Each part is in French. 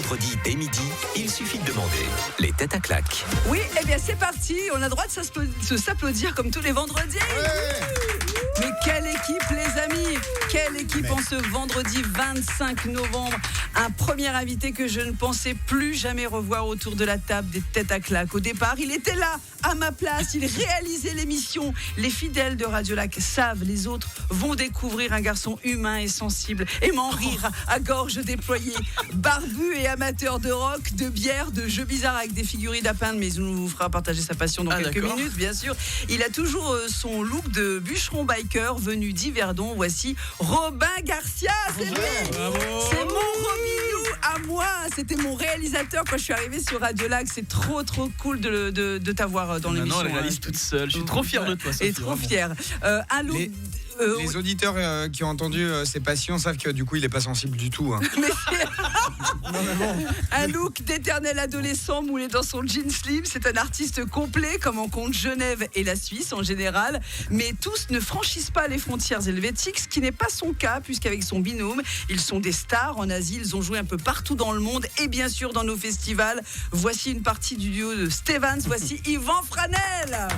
vendredi dès midi, il suffit de demander les têtes à claques. Oui, eh bien c'est parti. On a le droit de s'applaudir comme tous les vendredis. Mais quelle équipe, les amis! Quelle équipe en ce vendredi 25 novembre. Un premier invité que je ne pensais plus jamais revoir autour de la table des têtes à claques. Au départ, il était là, à ma place. Il réalisait l'émission. Les fidèles de Radio Lac savent, les autres vont découvrir un garçon humain et sensible, aimant rire à gorge déployée, barbu et amateur de rock, de bière, de jeux bizarres avec des figurines à peindre. Mais il nous fera partager sa passion dans quelques minutes, bien sûr. Il a toujours son look de bûcheron biker venu d'Yverdon. Voici Robin Garcia, c'est lui. C'est mon Robinou à moi. C'était mon réalisateur quand je suis arrivée sur Radio Lac. C'est trop cool de t'avoir dans l'émission. Non, elle réalise toute seule. Je suis trop fier de toi, Sophie. Et trop fier. Un look... Les auditeurs qui ont entendu ses passions savent que du coup il est pas sensible du tout. Hein. Un look d'éternel adolescent moulé dans son jean slim. C'est un artiste complet comme en compte Genève et la Suisse en général. Mais tous ne franchissent pas les frontières helvétiques, ce qui n'est pas son cas puisqu'avec son binôme, ils sont des stars en Asie. Ils ont joué un peu partout dans le monde et bien sûr dans nos festivals. Voici une partie du duo de Stevens. Voici Yvan Franel.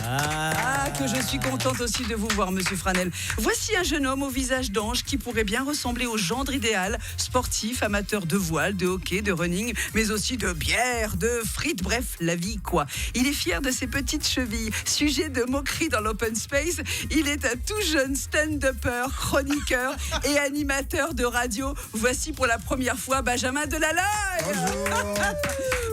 Que je suis contente aussi de vous voir, monsieur Franel. Voici un jeune homme au visage d'ange qui pourrait bien ressembler au gendre idéal, sportif, amateur de voile, de hockey, de running, mais aussi de bière, de frites, bref, la vie quoi. Il est fier de ses petites chevilles, sujet de moquerie dans l'open space. Il est un tout jeune stand-upper, chroniqueur et animateur de radio. Voici pour la première fois Benjamin Delalaye.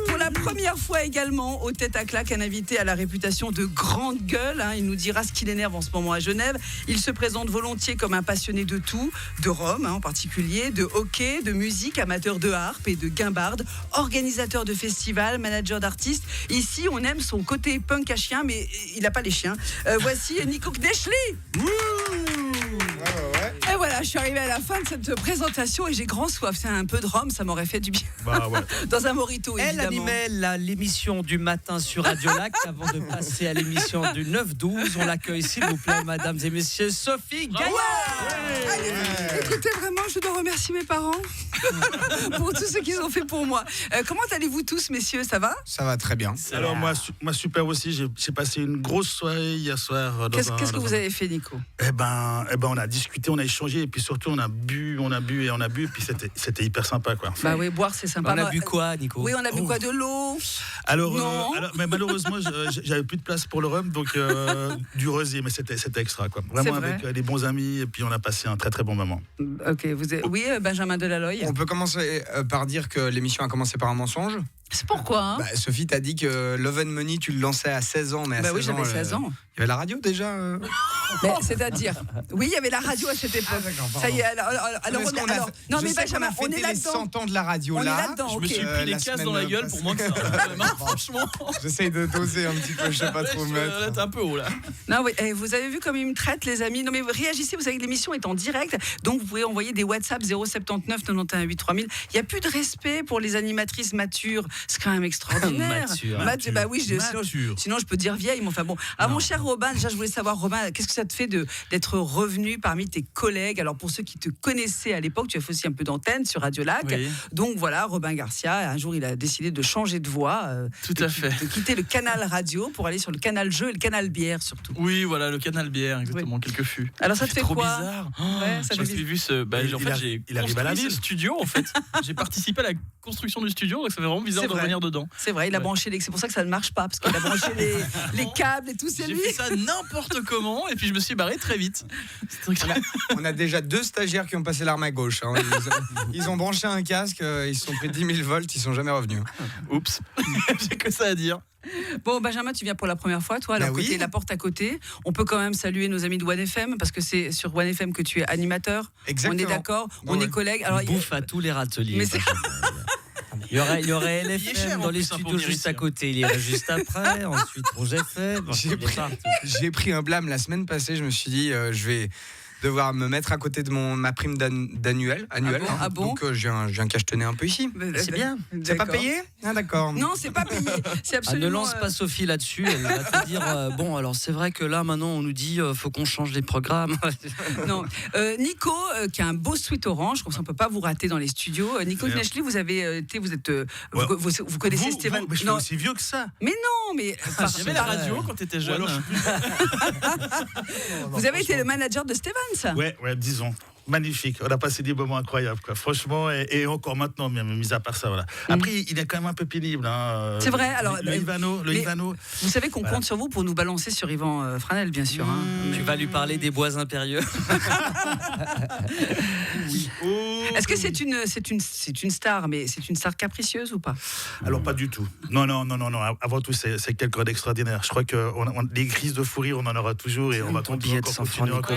Pour la première fois également, aux têtes à claques, un invité à la réputation de grande gueule. Il nous dira ce qui l'énerve en ce moment à Genève. Il se présente volontiers comme un passionné de tout, de Rome en particulier, de hockey, de musique, amateur de harpe et de guimbarde, organisateur de festivals, manager d'artistes. Ici, on aime son côté punk à chien, mais il n'a pas les chiens. Voici Nico Kneschly. Et voilà, je suis arrivée à la fin de cette présentation et j'ai grand soif. C'est un peu de rhum, ça m'aurait fait du bien. Dans un mojito, évidemment. Elle animait l'émission du matin sur Radio Lac avant de passer à l'émission du 9-12. On l'accueille, s'il vous plaît, mesdames et messieurs, Sophie Gaillard. Écoutez, vraiment, je dois remercier mes parents pour tout ce qu'ils ont fait pour moi. Comment allez-vous tous, messieurs? Ça va? Ça va très bien. Alors moi super aussi. J'ai passé une grosse soirée hier soir. Qu'est-ce que vous avez fait, Nico? Eh ben, on a discuté, on a échangé et puis surtout on a bu et puis c'était hyper sympa quoi. Bah oui, boire c'est sympa. On a bu quoi, Nico? Oui, on a bu quoi? De l'eau? Alors, mais malheureusement, j'avais plus de place pour le rhum, donc du rosé, mais c'était extra quoi. Vraiment avec des bons amis et puis on a passé un très très bon moment. Ok, oui, Benjamin Delalaye. On peut commencer par dire que l'émission a commencé par un mensonge. C'est pourquoi Sophie t'a dit que Love and Money tu le lançais à 16 ans, mais à 16 oui, j'avais ans, 16 ans. Il y avait la radio déjà. Mais, c'est-à-dire, oui, il y avait la radio à cette époque. Ça y est, non mais Benjamin, on est les là-dedans. 100 ans de la radio on là. est là-dedans. Je me suis pris les cases dans la gueule pour moins que ça. Franchement. J'essaye de doser un petit peu, je sais pas trop me mettre. Là, t'es un peu haut là. Non, oui, vous avez vu comme il me traite, les amis. Non mais réagissez, vous savez que l'émission est en direct, donc vous pouvez envoyer des WhatsApp 079 91 8 3000. Il n'y a plus de respect pour les animatrices matures. C'est quand même extraordinaire. Mature. Bah oui, sinon je peux dire vieille, mais enfin bon. Mon cher Robin, déjà je voulais savoir, Robin, qu'est-ce que ça te fait d'être revenu parmi tes collègues? Alors pour ceux qui te connaissaient à l'époque, tu as fait aussi un peu d'antenne sur Radio Lac. Oui. Donc voilà, Robin Garcia, un jour il a décidé de changer de voix. Tout à fait. De quitter le canal radio pour aller sur le canal jeu et le canal bière surtout. Oui, voilà, le canal bière, exactement, oui. Quelques fûts. Alors ça te fait trop quoi? Bizarre. Je me suis vu il arrive à la ville. Studio en fait. J'ai participé à la construction du studio, donc ça fait vraiment bizarre de revenir dedans. C'est vrai, il a branché c'est pour ça que ça ne marche pas, parce qu'il a branché les câbles et tout, c'est lui. J'ai fait ça n'importe comment, et puis je me suis barré très vite. On a déjà 2 stagiaires qui ont passé l'arme à gauche. Hein. Ils ont branché un casque, ils se sont pris 10 000 volts, ils sont jamais revenus. Oups, j'ai que ça à dire. Bon, Benjamin, tu viens pour la première fois, toi, côté, la porte à côté. On peut quand même saluer nos amis de One FM, parce que c'est sur One FM que tu es animateur. Exactement. On est d'accord, on est collègues. Alors, bouffe à tous les râteliers. Mais il y aurait LFM dans les studios juste à côté. Il irait juste après. Ensuite, Rouge FM. J'ai pris un blâme la semaine passée. Je me suis dit, je devoir me mettre à côté de ma prime annuelle. Ah bon Donc j'ai un cachetonné un peu ici. C'est bien. C'est pas payé? Ah d'accord. Non, c'est pas payé. C'est absolument. Ne lance pas Sophie là-dessus. Elle va te dire bon, alors c'est vrai que là maintenant on nous dit faut qu'on change les programmes. Non. Nico, qui a un beau sweat orange, comme ça on peut pas vous rater dans les studios. Nico Knechtli, vous avez été, vous connaissez Stéphane. Mais je suis aussi vieux que ça. Mais non, mais Il y avait la radio quand t'étais jeune. vous avez été le manager de Stéphane. Ouais, 10 ans. Magnifique, on a passé des moments incroyables, quoi. Franchement, et encore maintenant, même mis à part ça, voilà. Après, il est quand même un peu pénible. Hein. C'est vrai, alors. Le Ivano. Vous savez qu'on compte sur vous pour nous balancer sur Yvan Franel, bien sûr. Tu vas lui parler des bois impérieux. Oui. Est-ce que c'est une star, mais c'est une star capricieuse ou pas? Alors, pas du tout. Non. Avant tout, c'est quelqu'un d'extraordinaire. Je crois que les crises de fou rire, on en aura toujours et on va continuer encore.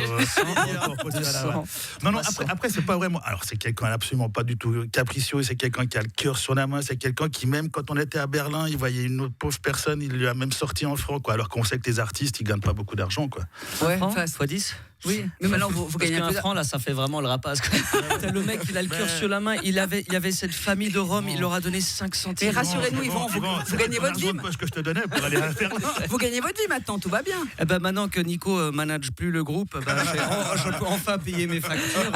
Non, après c'est pas vraiment. Alors, c'est quelqu'un absolument pas du tout capricieux, c'est quelqu'un qui a le cœur sur la main, c'est quelqu'un qui, même quand on était à Berlin, il voyait une autre pauvre personne, il lui a même sorti en francs, quoi. Alors qu'on sait que les artistes, ils gagnent pas beaucoup d'argent, quoi. Ouais, fois 10. Oui, mais maintenant vous gagnez un peu franc là, ça fait vraiment le rapace. Le mec, il a le cœur sur la main. Il y avait cette famille de Roms. Il leur a donné 5 centimes. Mais rassurez-nous, Yvan, vous gagnez votre vie. C'est que je te donnais pour aller faire. Vous gagnez votre vie maintenant, tout va bien. Eh ben maintenant que Nico manage plus le groupe, je peux enfin payer mes factures.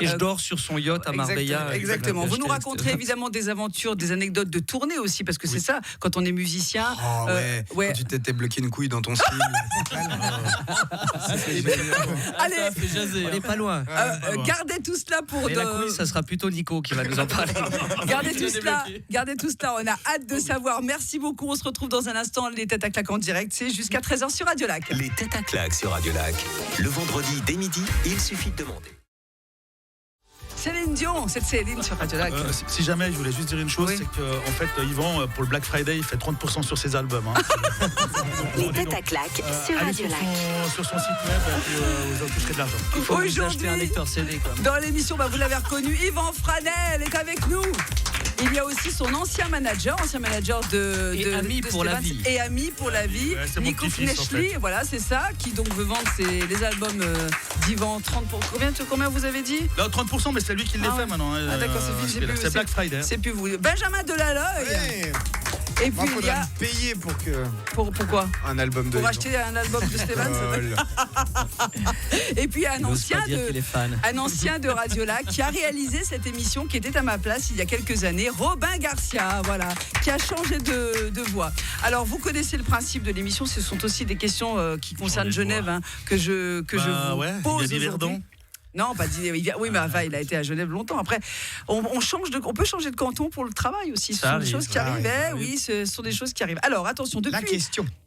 Et je dors sur son yacht à Marbella. Exactement. Vous nous raconterez évidemment des aventures, des anecdotes de tournée aussi, parce que c'est ça, quand on est musicien. Ouais. Quand tu t'étais bloqué une couille dans ton style. Allez, on n'est pas loin. Gardez tout cela pour. Et la couille, ça sera plutôt Nico qui va nous en parler. Gardez tout cela. On a hâte de savoir. Merci beaucoup. On se retrouve dans un instant. Les têtes à claque en direct. C'est jusqu'à 13h sur Radio Lac. Les têtes à claque sur Radio Lac. Le vendredi dès midi, il suffit de demander. Céline Dion, c'est Céline sur Radio Lac. Si jamais, je voulais juste dire une chose, Oui. c'est qu'en fait, Yvan, pour le Black Friday, il fait 30% sur ses albums. Hein. Les têtes à claque sur Allez Radio Lac. sur son site web, vous en toucherez de l'argent. Il faut vous acheter Aujourd'hui, un lecteur CD. Quoi. dans l'émission, vous l'avez reconnu, Yvan Franel est avec nous. Il y a aussi son ancien manager Et ami de pour la Stéphane, vie. et ami pour la vie, Ouais, c'est mon Nico petit-fils, en Knechtli, voilà, c'est ça, qui donc veut vendre les albums d'Yvan 30 pour combien vous avez dit? Là, 30%, mais c'est lui qui les fait maintenant. Ah d'accord, c'est fini, c'est Black Friday. C'est plus vous. Benjamin Delaloy. Ouais. Et Moi, puis il y faudrait a me payer pour que pourquoi? un album de. Pour acheter un album de Stéphane. Et puis un Il n'ose pas ancien dire qu'il est fan. un ancien de Radio Lac qui a réalisé cette émission qui était à ma place il y a quelques années, Robin Garcia, voilà, qui a changé de voix. Alors vous connaissez le principe de l'émission, ce sont aussi des questions qui concernent Genève que je vous pose il y a des aujourd'hui. Verdons. Non, pas dit. Oui, mais enfin, il a été à Genève longtemps. Après, on peut changer de canton pour le travail aussi. Ce sont des choses qui arrivent. Oui, ce sont des choses qui arrivent. Alors, attention, depuis.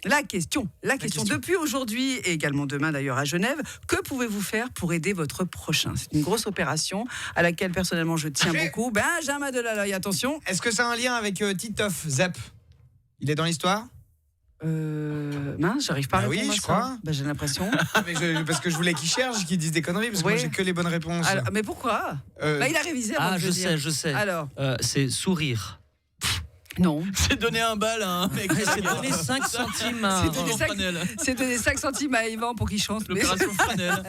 La question. Depuis aujourd'hui et également demain d'ailleurs à Genève, que pouvez-vous faire pour aider votre prochain? C'est une grosse opération à laquelle personnellement je tiens beaucoup. Benjamin Delaloy, attention. Est-ce que ça a un lien avec Titoff Zep? Il est dans l'histoire? Mince, j'arrive pas à Bah répondre oui, à je ça. crois. J'ai l'impression. Parce que je voulais qu'ils cherchent, qu'ils disent des conneries, parce que moi j'ai que les bonnes réponses. Alors, mais pourquoi? Il a révisé avant Ah, de je le dire. sais. Alors, C'est sourire. non. C'est donner un bal à un mec. C'est donner 5 centimes à C'est donner 5 C'est donner 5 centimes à Yvan pour qu'il chante. l'opération Franel.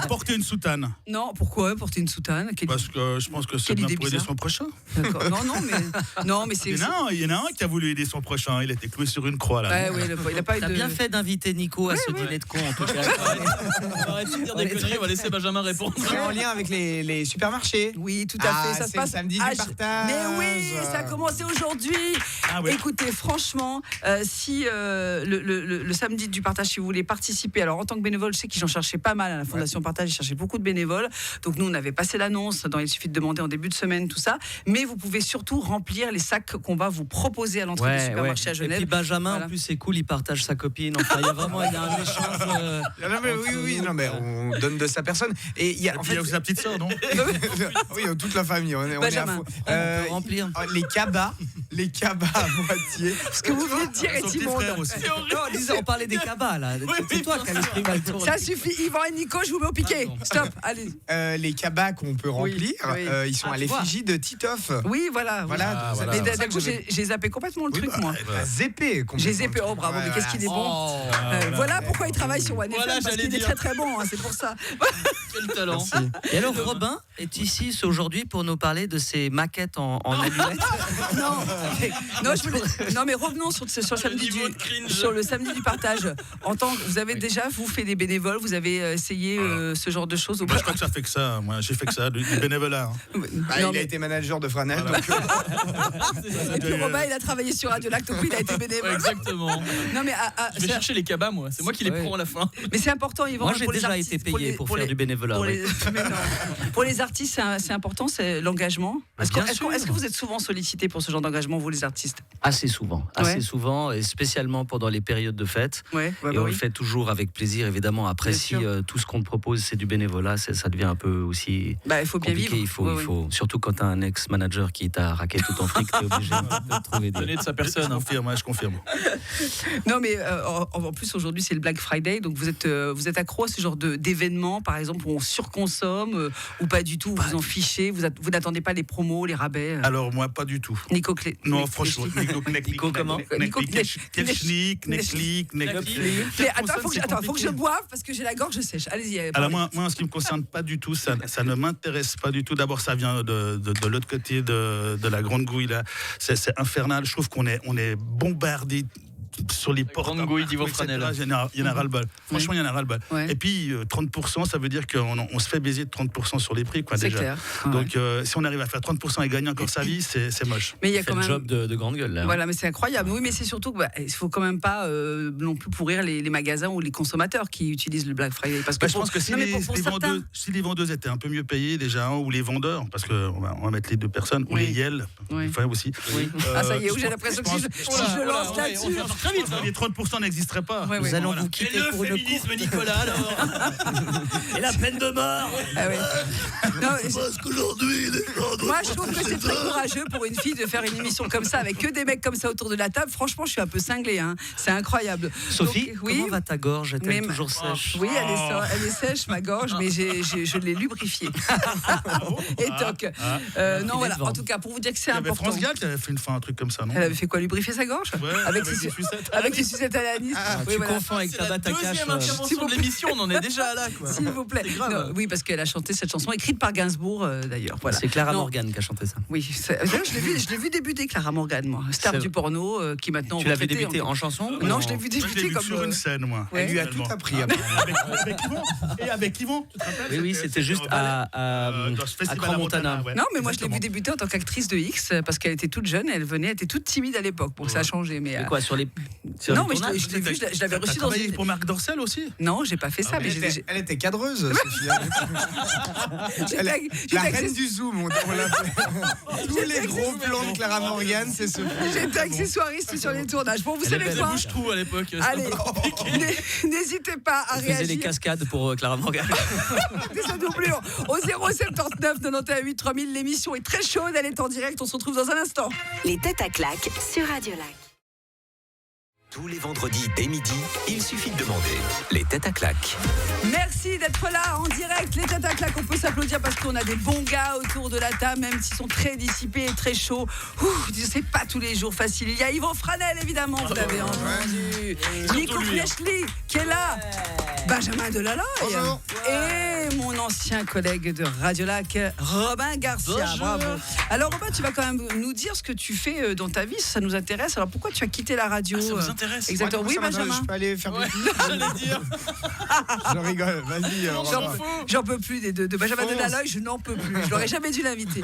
Porter une soutane. Non, pourquoi porter une soutane? Parce que je pense que c'est Quelle bien idée pour aider bizarre. son prochain. D'accord. Non, mais c'est. Il y en a un qui a voulu aider son prochain. Il était cloué sur une croix, là. Ouais, il a pas eu T'as de. bien fait d'inviter Nico à ce dîner de con en tout cas. Arrête de dire des conneries, on va laisser Benjamin répondre. C'est en lien avec les supermarchés. Oui, tout à fait. Ça se c'est passe le samedi du Ah, partage. Mais oui, ça a commencé aujourd'hui. Ah ouais. Écoutez, franchement, si le samedi du partage, si vous voulez participer, alors en tant que bénévole, je sais qu'ils en cherchaient pas mal à la Fondation Partage, ils cherchaient beaucoup de bénévoles. Donc nous, on avait passé l'annonce dans Il suffit de demander en début de semaine, tout ça. Mais vous pouvez surtout remplir les sacs qu'on va vous proposer à l'entrée du supermarché à Et Genève. puis Benjamin, Voilà. en plus, c'est cool, il partage sa copine. Enfin, il y a un échange. Non, mais oui, non, mais on donne de sa personne. Et il y a, Et en puis il y fait, a aussi sa petite sœur, non? oui, toute la famille, on est à Benjamin, fond. on peut remplir. Les cabas, Les cabas à moitié. Ce que vous venez de dire est Son petit immonde. frère aussi. On parlait des cabas là. C'est toi qui as l'esprit mal tourné. Ça suffit, Yvan et Nico, je vous mets au piquet. Stop, allez. Les cabas qu'on peut remplir, oui. ils sont Ah, à tu vois. l'effigie de Titoff. Oui, voilà. Voilà, voilà. Mais c'est ça d'un que coup, j'avais- j'ai zappé complètement le truc, moi. Zépé. J'ai zappé, oh bravo, mais qu'est-ce qu'il est bon. Voilà pourquoi il travaille sur One FM, parce j'allais qu'il est dire. très très bon, hein, c'est pour ça. Quel talent. Et alors Robin est ici aujourd'hui pour nous parler de ses maquettes en allumettes. Non, mais revenons sur le samedi du partage. Vous avez déjà, vous, fait des bénévoles, vous avez essayé ce genre de choses ou Moi, pas? je crois que ça fait que ça. Moi, j'ai fait que ça, du bénévolat. Non, il a mais- été manager de Franel. Voilà. Donc, Et puis Robin, il a travaillé sur Radio Lac, donc oui, il a été bénévole. Exactement. Non, mais, Je vais chercher les cabas, moi. C'est moi qui les Ouais. prends à la fin. mais c'est important, Yvan. Moi j'ai pour les déjà artistes, été payé pour faire du bénévolat. Pour oui. mais non. Pour les artistes, c'est important, c'est l'engagement. Est-ce Bien que, sûr. est-ce que vous êtes souvent sollicités pour ce genre d'engagement, vous les artistes? Assez souvent, et spécialement pendant les périodes de fête. Ouais, bah, Et on oui. le fait toujours avec plaisir, évidemment. Après, Bien si sûr. tout ce qu'on te propose, c'est du bénévolat, ça devient un peu aussi Bah, il faut bien compliqué. vivre. Il faut, Ouais, il ouais. faut, surtout quand tu as un ex-manager qui t'a raqué tout ton fric, t'es obligé de trouver des... Donner de sa Je personne. hein. confirme, je confirme. Non, mais en plus, aujourd'hui, c'est le Black Friday, donc vous êtes accro à ce genre d'événements, par exemple, où on surconsomme ou pas du tout, vous en fichez, vous n'attendez pas les promos, les rabais. Alors, moi, pas du tout. Nico Clé. Non, franchement, Nico, comment Nico Quel schnick, Netflix, Mais attends, faut que je boive parce que j'ai la gorge sèche. Allez-y. Alors moi, en ce qui me concerne pas du tout, ça ne m'intéresse pas du tout. D'abord, ça vient de l'autre côté de la Grande Gouille là. C'est infernal. Je trouve qu'on est bombardé sur les portes. Grande Gouille d'Yvan etc. Franel. Il y en a ras-le-bol. Franchement, il y en a ras-le-bol. Ouais. Et puis 30%, ça veut dire qu'on se fait baiser de 30% sur les prix, quoi, C'est déjà. clair. Donc si on arrive à faire 30% et gagner encore sa vie, c'est moche. Mais il y a Fait quand le même. job de grande gueule, là. Voilà, mais c'est incroyable. Oui, mais c'est surtout qu'il faut quand même pas non plus pourrir les magasins ou les consommateurs qui utilisent le Black Friday. Parce que Je pense que si, non, mais les, pour les certains- vendeuses, si les vendeuses étaient un peu mieux payées déjà, hein, ou les vendeurs, parce qu'on va mettre les deux personnes, ou Oui. les Yel, Oui. enfin aussi. Oui. Ah, ça y est, je j'ai pense- l'impression que je si je lance là-dessus. Très vite. Les 30% n'existeraient pas. Ouais, Nous ouais. allons Voilà. vous quitter pour une courte... Nicolas, alors. Et la peine de mort. Ah ouais. Non, moi, je trouve que c'est très courageux pour une fille de faire une émission comme ça avec que des mecs comme ça autour de la table. Franchement, je suis un peu cinglée. Hein. C'est incroyable. Sophie, Donc, oui. comment va ta gorge? Est-elle Mais- toujours sèche? Oui, elle est sèche, ma gorge, mais je l'ai lubrifiée. Et toc. Non, voilà. devant. En tout cas, pour vous dire que c'est Il y avait important. France Gall qui avait fait une fois un truc comme ça, non? Elle avait fait quoi, lubrifier sa gorge? Ouais, Avec avec ses- des sucettes. Avec les sucettes à l'anis. Oui, Tu voilà. confonds avec C'est ta la batte à cache. deuxième S'il intervention vous de l'émission. On en est déjà là, quoi. S'il vous plaît. C'est grave. Non, oui, parce qu'elle a chanté cette chanson écrite par Gainsbourg, d'ailleurs. Voilà. C'est Clara Non. Morgan qui a chanté ça. Oui, d'ailleurs, je l'ai vu débuter, Clara Morgan, moi. Star C'est- du porno, qui maintenant. Tu l'as vu retraitée, débuter en chanson? Non, ou je l'ai vu Moi, je l'ai débuter vu comme. sur une scène, moi. Ouais. Elle lui a tout Finalement. appris. apparemment. Avec Yvon. Et avec Yvon, tu te rappelles? Oui, oui, c'était juste à dans ce festival Crans Montana. ouais. Non, mais moi je l'ai Exactement. vu débuter en tant qu'actrice de X parce qu'elle était toute jeune, elle était toute timide à l'époque. Bon, ça a changé, mais. Mais quoi, sur les Non, mais les tournages je l'ai vu, je l'avais T'as reçu dans travaillé une. pour Marc Dorcel aussi? Non, j'ai pas fait ça, mais Elle était cadreuse, Sophie. j'étais La accessoire- reine du zoom, on l'appelle. Tous les gros plans de Clara Morgan, c'est Sophie. j'étais accessoiriste sur les tournages. Bon, vous savez Elle quoi? bouche-trou à l'époque. c'était Allez, un peu compliqué. n'hésitez pas à Elle faisait des réagir. cascades pour Clara Morgan. Des doublures au 079 91 8 3000. L'émission est très chaude, elle est en direct. On se retrouve dans un instant. Les têtes à claques sur Radio Lac. Tous les vendredis dès midi, il suffit de demander les têtes à claques. Merci d'être là en direct. Les têtes à claques, on peut s'applaudir parce qu'on a des bons gars autour de la table, même s'ils sont très dissipés et très chauds. C'est pas tous les jours facile. Il y a Yvan Franel, évidemment, vous l'avez entendu. Nico Knechtli, qui est là. Benjamin Delalaye. Bonjour. Et mon ancien collègue de Radio Lac, Robin Garcia. Bravo. Alors, Robin, tu vas quand même nous dire ce que tu fais dans ta vie. Ça nous intéresse. Alors, pourquoi tu as quitté la radio? Ça vous intéresse? Exactement. Oui, Ça m'intéresse, Benjamin. Je peux aller faire Ouais, pipi. j'allais dire. Je rigole, vas-y. Robin. J'en peux plus de Benjamin Fonce. Delalaye, je n'en peux plus. Je l'aurais jamais dû l'inviter.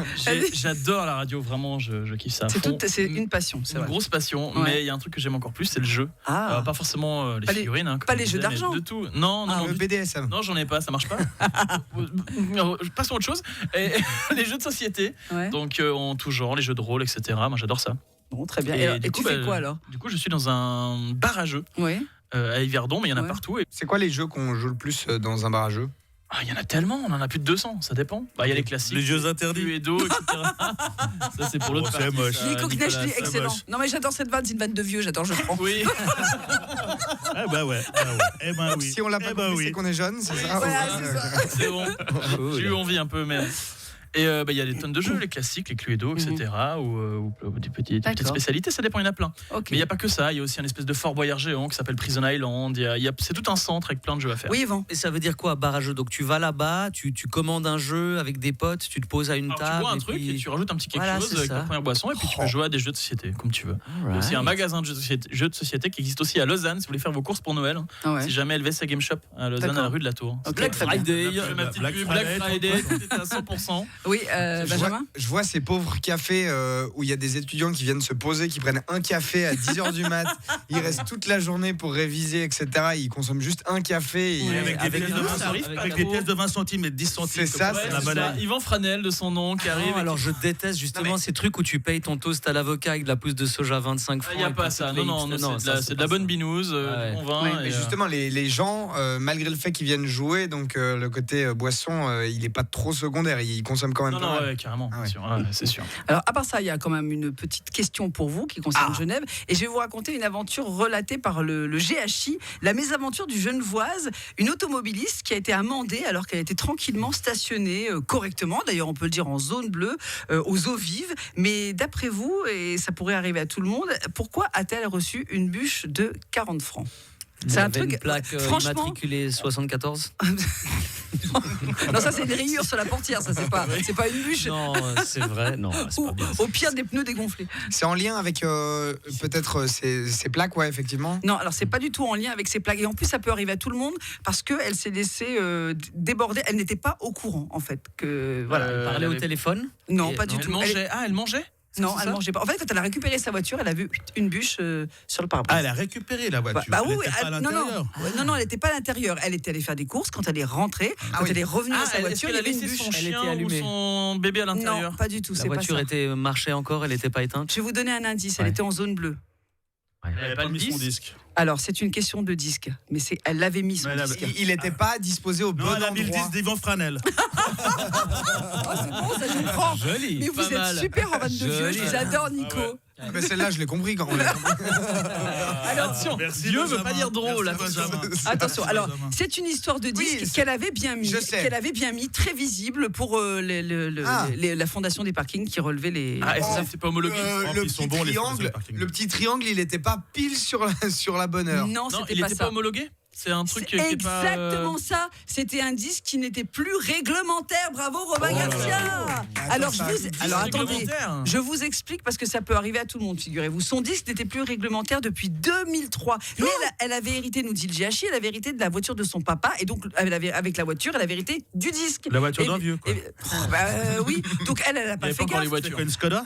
J'adore la radio, vraiment, je kiffe ça. à fond. C'est une passion, c'est Une vrai. grosse passion, Ouais. mais il y a un truc que j'aime encore plus, c'est le jeu. Ah, Pas forcément les Pas les- figurines. Hein, comme pas je les jeux disais, mais d'argent. De tout. Non, non, non. Le BDSM. Non, j'en ai pas, ça marche pas. Passons à autre chose. Et, les jeux de société, ouais. donc en tout genre, les jeux de rôle, etc. Moi, j'adore ça. Bon, très bien. Et tu fais quoi alors? Du coup, je suis dans un bar à jeux Oui. à Yverdon, mais il y en a Ouais. partout. Et C'est quoi les jeux qu'on joue le plus dans un bar à jeux? Il y en a tellement, on en a plus de 200, ça dépend. Il y a les classiques. Les jeux interdits. Cluedo, etc. Ça, c'est pour l'autre Oh, partie. c'est moche. ça, Nico Nicolas, Knecht, c'est excellent. moche. Non mais j'adore cette vanne, c'est une vanne de vieux, j'adore, je prends. Oui. Ah bah ouais. Eh ben oui. Si on l'a pas compris, c'est qu'on est jeune, c'est ça. Voilà, c'est ça. C'est bon. J'ai eu envie un peu, mais. Et il y a des tonnes de jeux, les classiques, les Cluedo, etc. Ou des petites D'accord. spécialités, ça dépend, il y en a plein. Ok. Mais il n'y a pas que ça, il y a aussi un espèce de Fort Boyard géant qui s'appelle Prison Island. C'est tout un centre avec plein de jeux à faire. Oui, Yvan. Et ça veut dire quoi, bar à jeux? Donc tu vas là-bas, tu commandes un jeu avec des potes, tu te poses à une Alors, table. tu bois un et truc puis- et tu rajoutes un petit quelque Voilà, chose c'est avec ça. ta première boisson et puis tu peux jouer à des jeux de société, comme tu veux. Il y a aussi Alright. un magasin de jeux de société qui existe aussi à Lausanne si vous voulez faire vos courses pour Noël. Ah ouais. Si jamais Helvetia Game Shop à Lausanne, D'accord. à la rue de la Tour. Ok, Black très bien. Friday. Je fais ma petite Black pub, Friday, Black Friday, c'était à 100%. Oui, Je Benjamin. vois ces pauvres cafés où il y a des étudiants qui viennent se poser, qui prennent un café à 10h du mat, ils restent toute la journée pour réviser, etc. Ils consomment juste un café. Ouais. Avec des pièces de 20 ça arrive centimes, pas avec des trop. pièces de 20 centimes et 10 centimes. C'est ça, comme c'est la C'est monnaie. ça, Yvan Franel de son nom qui arrive. Non, alors je déteste justement Non, mais- ces trucs où tu payes ton toast à l'avocat avec de la pousse de soja 25 francs. Il n'y a et pas puis ça. toutes non, les non, hipsters. c'est ça, de la bonne pas binouse, Ouais. du bon vin. Ouais, et, Mais justement, les gens, malgré le fait qu'ils viennent jouer, donc le côté boisson, il n'est pas trop secondaire. Ils consomment quand même non, pas non, mal. ouais, carrément, Ah ouais. bien sûr, ouais, c'est sûr. Alors, à part ça, il y a quand même une petite question pour vous qui concerne Genève. Et je vais vous raconter une aventure relatée par le GHI, la mésaventure du Genevoise, une automobiliste qui a été amendée alors qu'elle était tranquillement stationnée correctement. D'ailleurs, on peut le dire en zone bleue, aux eaux vives. Mais d'après vous, et ça pourrait arriver à tout le monde, pourquoi a-t-elle reçu une bûche de 40 francs? C'est un Avait truc. une plaque franchement, immatriculée 74. non, ça c'est une rayure sur la portière, ça c'est pas une bûche. Non, c'est vrai, non, c'est Ou pas bien. au pire des pneus dégonflés. C'est en lien avec peut-être ces plaques, ouais, effectivement. Non, alors c'est pas du tout en lien avec ces plaques. Et en plus, ça peut arriver à tout le monde parce qu'elle s'est laissée déborder. Elle n'était pas au courant, en fait. Que, voilà. Parler elle au avait- téléphone. Non, Et- pas du non, Elle tout. mangeait. Ah, elle mangeait. Non, C'est elle ça mangeait pas. En fait, quand elle a récupéré sa voiture, elle a vu une bûche sur le pare-brise. Ah, elle a récupéré la voiture. Bah Elle oui, était pas à non, l'intérieur. non, elle n'était pas à l'intérieur. Elle était allée faire des courses. Quand elle est rentrée, quand oui. elle est revenue à sa Est-ce voiture, il qu'elle y a avait une laissé bûche. son Elle était chien ou allumée. son bébé à l'intérieur? Non, pas du tout. La C'est pas voiture ça. marchait encore, elle n'était pas éteinte. Je vais vous donner un indice. Elle Ouais. était en zone bleue. Elle avait pas mis son disque. Alors, c'est une question de disque. Mais elle l'avait mis son Mais elle avait- disque. Il n'était pas disposé au bon Non, elle a mis le endroit. disque d'Yvan Franel. Oh, c'est bon, ça je comprends. Joli. Mais vous pas êtes mal. super en vanne de vieux. Joli. J'adore Nico. Mais celle-là, je l'ai compris quand on l'a Attention, Merci, Dieu veut Benjamin. pas dire drôle. Merci, attention. Benjamin. Attention, Merci, alors Benjamin. c'est une histoire de disque Oui, qu'elle avait bien mis, je sais. qu'elle avait bien mis, très visible pour Ah. la fondation des parkings qui relevait les. Ah, est-ce que c'est pas homologué? ils sont bons, les triangle, parkings. le petit triangle, il n'était pas pile sur la bonne heure. Non, Non, c'était il pas était ça. pas homologué? C'est un truc C'est qui est pas. exactement ça. C'était un disque qui n'était plus réglementaire. Bravo Robin Oh là Garcia. là. Alors, ça, alors attendez. Réglementaire. Je vous explique parce que ça peut arriver à tout le monde, figurez-vous. Son disque n'était plus réglementaire depuis 2003. Mais elle avait hérité, nous dit le GHI, elle avait hérité de la voiture de son papa. Et donc, avec la voiture, elle avait hérité du disque. La voiture Et- d'un vieux, quoi. Oui, donc elle a Il y pas avait fait pas encore les gaffe. voitures. C'est quoi, une Skoda?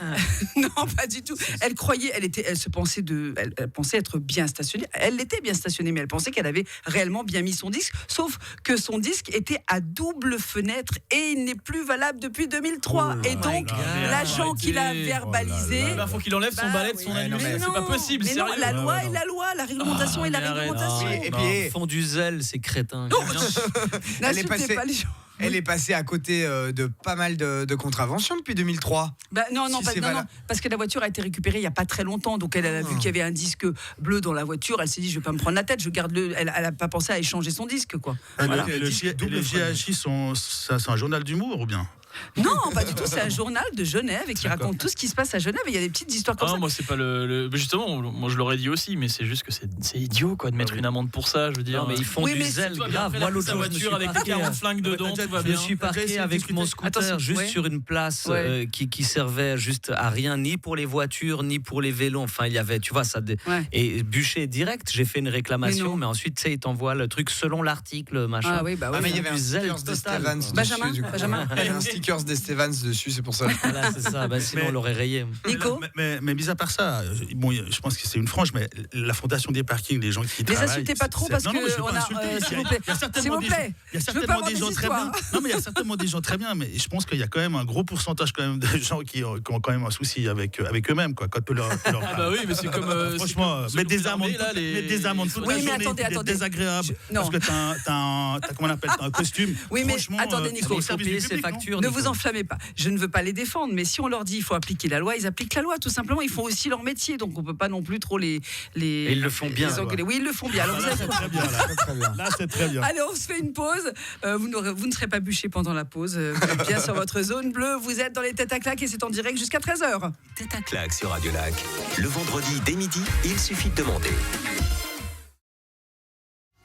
Non, pas du tout. Elle croyait, elle pensait être bien stationnée. Elle l'était bien stationnée, mais elle pensait qu'elle avait réellement bien mis son disque. Sauf que son disque était à double fenêtre et il n'est plus valable depuis 2003. Oh et donc, God. l'agent qui l'a Arrêtez. verbalisé. Il faut qu'il enlève son Bah balai de oui. son Mais allumé. non, mais C'est pas possible, mais non, sérieux. la loi Ouais, est non. la loi, la réglementation est la mais arrête. réglementation. Et Non, puis, ils font du zèle, ces crétins. N'insultez passée- pas les gens. Elle est passée à côté de pas mal de contraventions depuis 2003. Bah, non, Si c'est non, valable. parce que la voiture a été récupérée il n'y a pas très longtemps. Donc elle a vu qu'il y avait un disque bleu dans la voiture. Elle s'est dit, je vais pas me prendre la tête, je garde le. Elle n'a pas pensé à échanger son disque, quoi. Voilà. Et les GHI, c'est un journal d'humour ou bien? Non, pas du tout. C'est un journal de Genève et qui raconte tout ce qui se passe à Genève. Et il y a des petites histoires comme Ah, ça. moi c'est pas le. Justement, moi je l'aurais dit aussi, mais c'est juste que c'est idiot quoi de mettre une amende pour ça. Je veux dire. Non, mais ils font Oui, du mais zèle Toi, grave. après, Moi, la l'autre sa jour, je me voiture suis avec les parqué, 40 flingues dedans, tout va Je me bien. suis parqué essayé de avec discuter. mon scooter Attention, juste ouais. sur une place Ouais. qui servait juste à rien, ni pour les voitures, ni pour les vélos. Enfin, il y avait, tu vois, ça. Ouais. Et bûché direct, j'ai fait une Mais réclamation, non. mais ensuite, tu sais, ils t'envoient le truc selon l'article, machin. Ah oui, bah oui. Ah, mais il y du avait un zèle sticker de total, Stevens quoi. dessus, Benjamin, du coup. Benjamin, Il y avait un sticker curse d'Estevans dessus, c'est pour ça. Voilà, c'est ça. Bah, sinon, on l'aurait rayé. Nico, mais mis à part ça, bon, je pense que c'est une frange, mais la fondation des parkings, les gens qui les travaillent. insultez pas trop parce Non, non, mais je que veux on pas a. insulter. S'il vous plaît. Il y a S'il certainement vous des plaît. il y a Je veux pas certainement avoir des des gens très bien. histoires. Non, mais il y a certainement des gens très bien, mais je pense qu'il y a quand même un gros pourcentage quand même de gens qui ont quand même un souci avec eux-mêmes, quoi. Quand leur Ah bah oui, mais c'est comme. franchement, c'est mettre comme des amendes, là, mettre des amendes toute Oui, la mais journée, attendez, c'est attendez. désagréable Non. parce que t'as comment on appelle, t'as un costume. Oui, mais Franchement, attendez, c'est Nico, au il faut service payer du ses public, non factures. Ne Nico. vous enflammez pas. Je ne veux pas les défendre, mais si on leur dit il faut appliquer la loi, ils appliquent la loi, tout simplement. Ils font aussi leur métier, donc on peut pas non plus trop les. Et ils le font bien, les engueuler. Oui, ils le font bien. Alors, vous Là, savez c'est quoi très bien. Là, Très bien. Là, c'est très bien. Allez, on se fait une pause. Vous ne serez pas bûchés pendant la pause. Vous êtes bien sur votre zone bleue. Vous êtes dans les têtes à claques et c'est en direct jusqu'à 13h. Tête à claque sur Radio Lac. Le vendredi dès midi, il suffit de demander.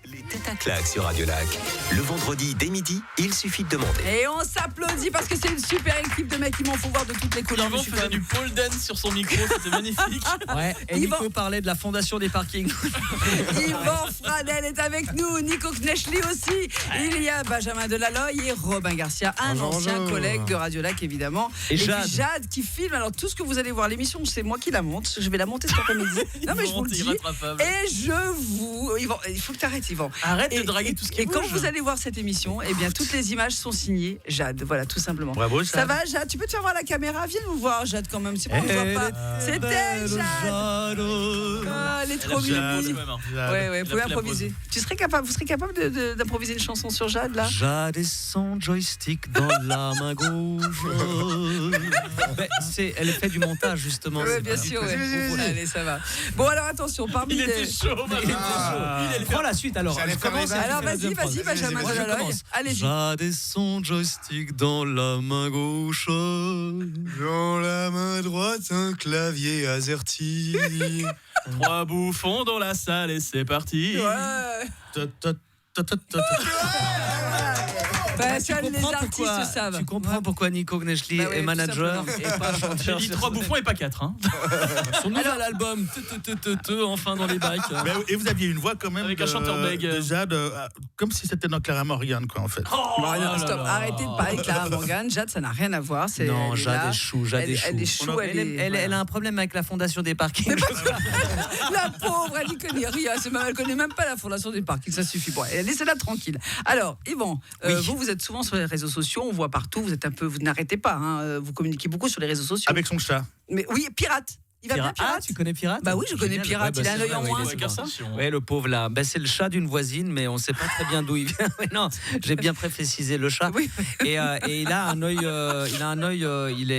Les têtes à claque sur Radio Lac. Le vendredi dès midi, il suffit de demander. Et on s'applaudit parce que c'est une super équipe de mecs qui m'en font voir de toutes les couleurs. Yvan Je suis quand faisait même- du pole dance sur son micro, c'était magnifique. Ouais, et Yvan- Nico parlait de la fondation des parkings. Yvan Franel est avec nous, Nico Kneschly aussi. Il y a Benjamin Delaloy et Robin Garcia, un Bonjour, ancien bonjour. collègue de Radio Lac évidemment. Et puis Jade. Jade qui filme. Alors tout ce que vous allez voir, l'émission, c'est moi qui la monte. Je vais la monter cet après-midi. Non mais je vous le dis. Irrattrapable. Et Yvan, il faut que tu arrêtes Yvan. Arrête de draguer tout ce qui Et quand bouge. vous allez voir cette émission, eh bien toutes les images sont signées Jade. Voilà, tout simplement. Bravo, Ça Jade. va Jade? Tu peux te faire voir la caméra? Viens nous voir Jade quand même. C'est bon, on ne voit pas. C'est elle Jade. Ah, elle est trop Jade. mignonne. Quand même, hein. Ouais, ouais, vous pouvez fait la improviser. Vous serez capable d'improviser une chanson sur Jade là? Jade et son joystick dans la main gauche. Mais elle fait du montage justement. Oui, c'est bien pas du sûr. tout- Ouais. Allez, ça va. Bon, alors attention, parmi Il les. était chaud, Benjamin. Prends la suite alors. J'allais Je faire commence les et tu Alors fais la vas-y, deuxième phrase. Benjamin Moi, je Delaloy. commence. Allez-y. Jade et son joystick dans la main gauche. Dans la main droite, un clavier AZERTY. 3 bouffons dans la salle et c'est parti. Ouais. Ta, ta, ta, ta, ta, ta. Bah, Tu seuls les comprends artistes pourquoi- savent. Tu comprends pourquoi Nico Kneschly Bah oui, est tout manager simplement. et pas J'ai chanteur. dit 3 bouffons et pas 4. Hein. Son nouvel album, enfin dans les bacs. Et vous aviez une voix quand même Avec un chanteur bègue. de Jade, comme si c'était dans Clara Morgan, quoi, en fait. Bon, non, là stop, là. arrêtez de parler de Clara Morgan. Jade, ça n'a rien à voir. Non, elle est Jade là. est chou, Jade Elle est chou. elle est chou, Elle a un problème avec la fondation des parkings. La pauvre, elle n'y connaît rien. Elle connaît même pas la fondation des parkings. Ça suffit. Bon, laissez-la tranquille. Alors, Yvan, vous êtes souvent sur les réseaux sociaux. On voit partout. Vous n'arrêtez pas. Hein, vous communiquez beaucoup sur les réseaux sociaux. Avec son chat. Mais oui, Pirate. Il va bien, Pirate. Ah, tu connais Pirate? Bah oui, je connais Génial. Pirate. Ouais, Il a un c'est œil vrai, en ouais, moins. il est Ouais, grand. Garçon. Ouais, le pauvre là. Ben, c'est le chat d'une voisine, mais on ne sait pas très bien d'où il vient. Mais non, j'ai bien précisé le chat. Oui. Et il a un œil, il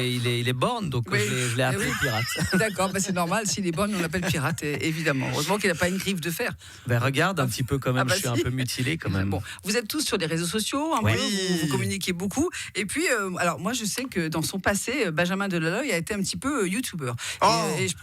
est borgne, donc Oui. je l'ai appelé Oui. Pirate. D'accord, bah c'est normal. S'il est bon, on l'appelle Pirate, évidemment. Heureusement qu'il n'a pas une griffe de fer. Ben regarde un petit peu quand même. Ah bah Je suis si. un peu mutilé quand même. Bon, vous êtes tous sur les réseaux sociaux, un Ouais. peu, vous communiquez beaucoup. Et puis, alors moi, je sais que dans son passé, Benjamin Delaloy a été un petit peu youtubeur. Oh. Et je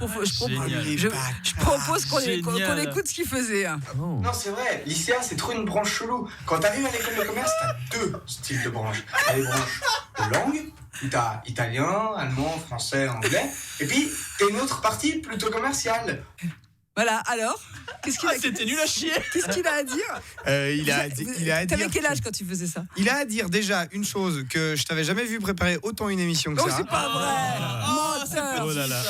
Génial. propose qu'on Génial. écoute ce qu'il faisait. Oh. Non, c'est vrai, lycéa, c'est trop une branche chelou. Quand t'arrives à l'école de commerce, t'as 2 styles de branches. T'as les branches de langue, où t'as italien, allemand, français, anglais. Et puis, t'as une autre partie plutôt commerciale. Voilà, alors qu'est-ce qu'il Ah, a, c'était nul à chier. qu'est-ce qu'il a à dire Il a à T'avais dire. quel âge quand tu faisais ça? Il a à dire déjà une chose que je t'avais jamais vu préparer autant une émission que Oh, ça. c'est pas vrai. Menteur. Oh là là.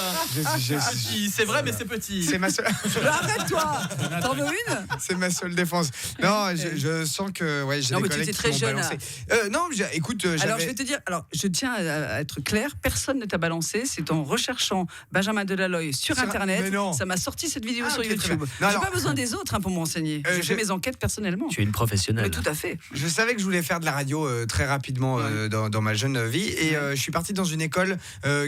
C'est vrai, mais c'est petit. C'est ma seule, Arrête-toi. T'en veux une? c'est ma seule défense. Non, je sens que ouais, j'ai Non, des mais tu collègues étais qui très m'ont jeune, balancé. Non, écoute, Alors, je j'avais. vais te dire, je tiens à être clair, personne ne t'a balancé. C'est en recherchant Benjamin Delaloy sur Mais Internet. non. Ça m'a sorti cette vidéo Ah, sur ok, très YouTube. bien. Non, J'ai alors- pas besoin des autres pour m'enseigner. J'ai fait mes enquêtes personnellement. Tu es une professionnelle. Mais tout à fait. Je savais que je voulais faire de la radio très rapidement dans ma jeune vie et je suis parti dans une école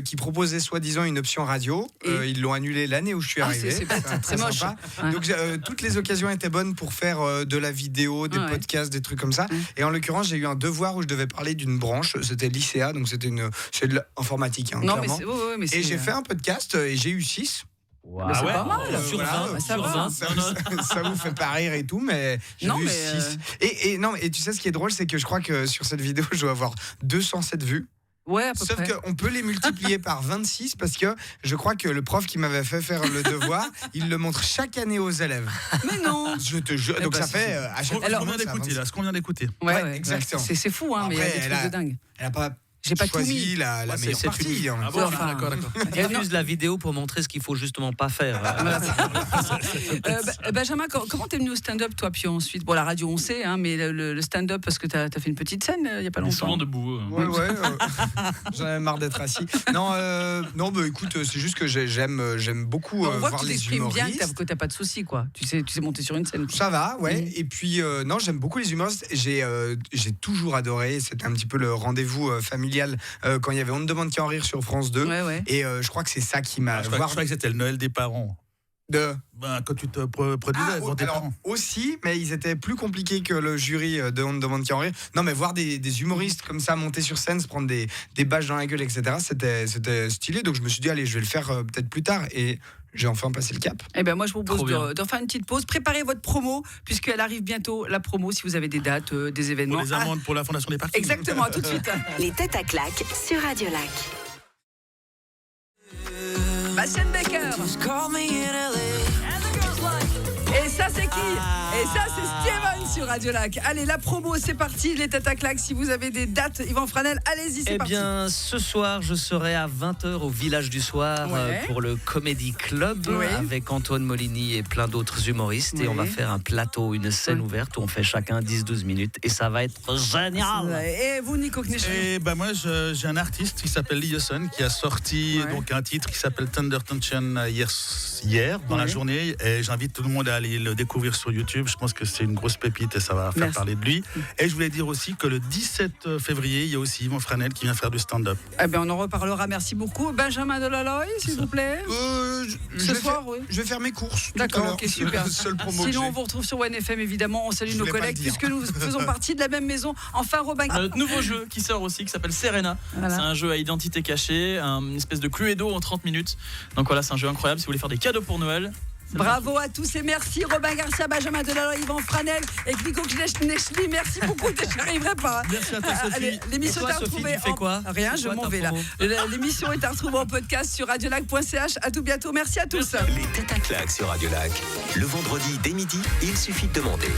qui proposait soi-disant une option radio. Et Ils l'ont annulé l'année où je suis Ah, arrivé. c'est très c'est moche. sympa. Ouais. Donc toutes les occasions étaient bonnes pour faire de la vidéo, des Ouais. podcasts, des trucs comme ça. Et en l'occurrence, j'ai eu un devoir où je devais parler d'une branche. C'était lycéa, donc c'est de l'informatique. Hein, Non, mais clairement. c'est. Ouais, mais Et c'est- j'ai fait un podcast et j'ai eu 6. Mais c'est pas mal. Sur Voilà. 20, ça sur va. 20. Ça vous fait pas rire et tout, mais j'ai Non, eu mais, 6. Et non, et tu sais ce qui est drôle, c'est que je crois que sur cette vidéo, je dois avoir 207 vues. Ouais, à peu Sauf près. qu'on peut les multiplier par 26 parce que je crois que le prof qui m'avait fait faire le devoir, il le montre chaque année aux élèves. Mais non. Je te jure. Donc bah, ça si, fait si. à chaque Ce Alors, qu'on vient d'écouter, là, ce qu'on vient d'écouter. Ouais, Ouais, ouais, exactement. C'est fou, hein, mais il y a Après, des elle trucs a- de dingue. Elle a pas J'ai pas tout mis. choisi la Ouais, meilleure c'est partie. hein. Ah bon, Enfin, d'accord. Diffuse la vidéo pour montrer ce qu'il faut justement pas faire. Benjamin, comment t'es venu au stand-up, toi, puis ensuite, bon, la radio, on sait, hein, mais le stand-up, parce que t'as fait une petite scène il y a pas Il est longtemps. souvent debout. Ouais, j'en avais marre d'être assis. Non, bah écoute, c'est juste que j'aime beaucoup On voit voir que tu les t'exprimes bien, humoristes. que t'as pas de soucis, quoi. Tu sais monter sur une scène. Ça va, ouais. Mhm. Et puis, non, j'aime beaucoup les humoristes. J'ai toujours adoré. C'était un petit peu le rendez-vous familial quand il y avait On ne demande qu'à en rire sur France 2. Ouais. Et je crois que c'est ça qui m'a. Je crois que c'était le Noël des parents. Quand tu te produisais devant tes alors, parents. aussi, mais ils étaient plus compliqués que le jury de On ne demande qu'à en rire. Non, mais voir des humoristes comme ça monter sur scène, se prendre des bâches dans la gueule, etc., c'était stylé. Donc je me suis dit, allez, je vais le faire peut-être plus tard. Et j'ai enfin passé le cap. Eh ben moi je vous propose Trop bien. de faire une petite pause. Préparez votre promo puisqu'elle arrive bientôt, la promo, si vous avez des dates, des événements. Pour les amendes pour la Fondation des parkings. Exactement, à tout de suite. Les têtes à claques sur Radio Lac. Bastien Becker. Et ça c'est qui? Et ça c'est Steven sur Radio Lac. Allez, la promo c'est parti, les têtes à claques. Si vous avez des dates, Yvan Franel, allez-y, c'est Eh parti. bien, ce soir, je serai à 20h au Village du Soir Ouais. pour le Comedy Club Ouais. avec Antoine Molini et plein d'autres humoristes. Et on va Ouais. faire un plateau, une scène ouverte où on fait chacun 10-12 minutes. Et ça va être génial. Et vous, Nico Knischel? Et ben moi, j'ai un artiste qui s'appelle Lioson qui a sorti Ouais. donc un titre qui s'appelle Thunder Tension hier dans la Ouais. journée. Et j'invite tout le monde à aller le découvrir sur YouTube. Je pense que c'est une grosse pépite et ça va faire Merci. parler de lui. Et je voulais dire aussi que le 17 février, il y a aussi Yvan Franel qui vient faire du stand-up. Eh bien, on en reparlera. Merci beaucoup. Benjamin Delaloy, s'il vous plaît. Je Ce vais soir, faire- oui. Je vais faire mes courses. tout à D'accord, l'heure. ok, super. Seule promo que Sinon, j'ai. on vous retrouve sur OneFM, évidemment. On salue Je nos voulais pas collègues le dire. puisque nous faisons partie de la même maison. Enfin, Robin. Notre nouveau jeu qui sort aussi, qui s'appelle Serena. Voilà. C'est un jeu à identité cachée, une espèce de Cluedo en 30 minutes. Donc voilà, c'est un jeu incroyable si vous voulez faire des cadeaux pour Noël. Bravo à tous et merci Robin Garcia, Benjamin Delaloy, Yvan Franel et Nico Knischli. Merci beaucoup. Je n'arriverai pas. Merci à toi, Sophie. Allez, l'émission Et toi, est à Sophie, retrouver. tu fais quoi Rien, C'est je quoi m'en ta vais là. promo L'émission est à retrouver en podcast sur radiolac.ch. À tout bientôt. Merci à tous. Les têtes à claques sur Radio Lac. Le vendredi dès midi, il suffit de demander.